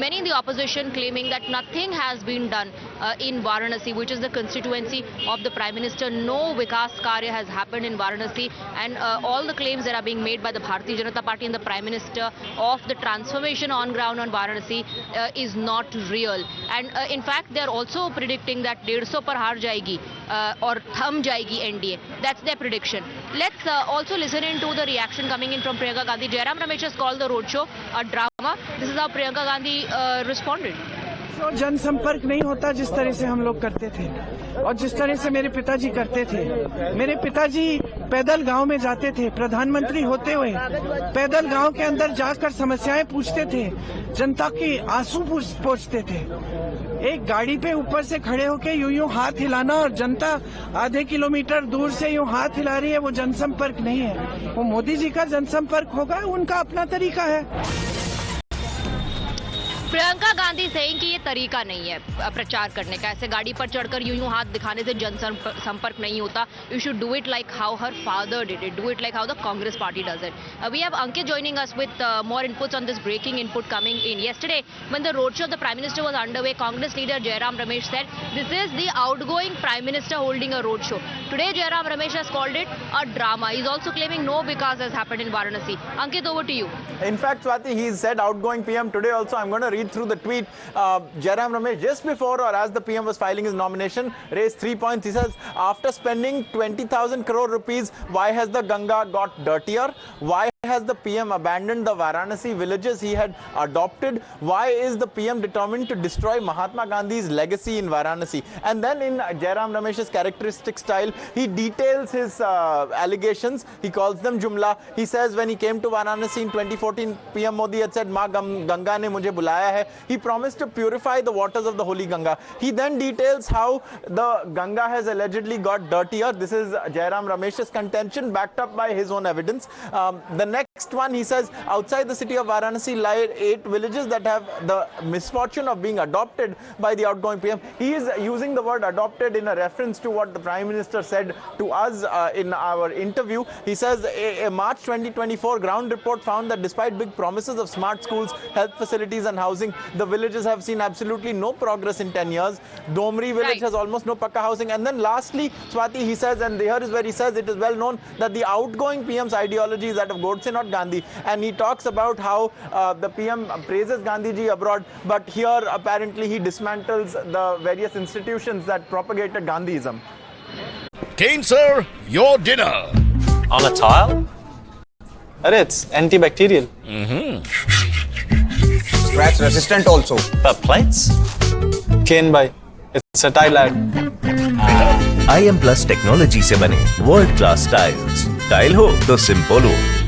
many in the opposition claiming that nothing has been done in Varanasi, which is the constituency of the Prime Minister. No Vikas Karya has happened in Varanasi, and all the claims that are being made by the Bharatiya Janata Party and the Prime Minister of the transformation on ground on Varanasi is not real. And in fact, they are also predicting that 150 par haar jayegi or thum jayegi NDA. That's their prediction. Let's also listen into the reaction coming in from Priyanka Gandhi. Jairam Ramesh has called the roadshow a drama. This is how Priyanka Gandhi responded. तो जनसंपर्क नहीं होता जिस तरह से हम लोग करते थे और जिस तरह से मेरे पिताजी करते थे। मेरे पिताजी पैदल गांव में जाते थे, प्रधानमंत्री होते हुए पैदल गांव के अंदर जाकर समस्याएं पूछते थे, जनता के आंसू पोंछते थे। एक गाड़ी पे ऊपर से खड़े होके यूं हाथ हिलाना और जनता आधे किलोमीटर दूर से यूं हाथ हिला रही है, वो जनसंपर्क नहीं है। वो मोदी जी का जनसंपर्क होगा, उनका अपना तरीका है। प्रियंका गांधी सेइंग कि ये तरीका नहीं है प्रचार करने का, ऐसे गाड़ी पर चढ़कर यूं हाथ दिखाने से जन संपर्क नहीं होता. You should do it like how her father did it, do it like how the Congress party does it. We have Ankit joining us with more inputs on this breaking input coming in. Yesterday, when the roadshow of the Prime Minister was underway, Congress leader Jairam Ramesh said this is the outgoing Prime Minister holding a roadshow. Today, Jairam Ramesh has called it a drama. He's also claiming no vikas has happened in Varanasi. Ankit, over to you. In fact, Swati, he said outgoing PM today also. I'm going to read through the tweet. Jairam Ramesh, just before or as the PM was filing his nomination, raised 3 points. He says, after spending 20,000 crore rupees, why has the Ganga got dirtier? Why has the PM abandoned the Varanasi villages he had adopted? Why is the PM determined to destroy Mahatma Gandhi's legacy in Varanasi? And then in Jairam Ramesh's characteristic style, he details his allegations. He calls them Jumla. He says when he came to Varanasi in 2014, PM Modi had said, "Ma Ganga ne mujhe bulaya hai." He promised to purify the waters of the holy Ganga. He then details how the Ganga has allegedly got dirtier. This is Jairam Ramesh's contention, backed up by his own evidence. The next one, he says, outside the city of Varanasi lie 8 villages that have the misfortune of being adopted by the outgoing PM. He is using the word adopted in a reference to what the Prime Minister said to us in our interview. He says a March 2024 ground report found that despite big promises of smart schools, health facilities and housing, the villages have seen absolutely no progress in 10 years. Domri village has almost no pakka housing. And then lastly, Swati, he says, and here is where he says it is well known that the outgoing PM's ideology is that of Godse, not Gandhi. And he talks about how the PM praises Gandhiji abroad, but here apparently he dismantles the various institutions that propagated Gandhiism. Kane sir, your dinner. On a tile? It's antibacterial. Scratch resistant also. But plates? Kane bhai, it's a tile ad. IM Plus technology से बने world class tiles. Tile हो तो simple हो.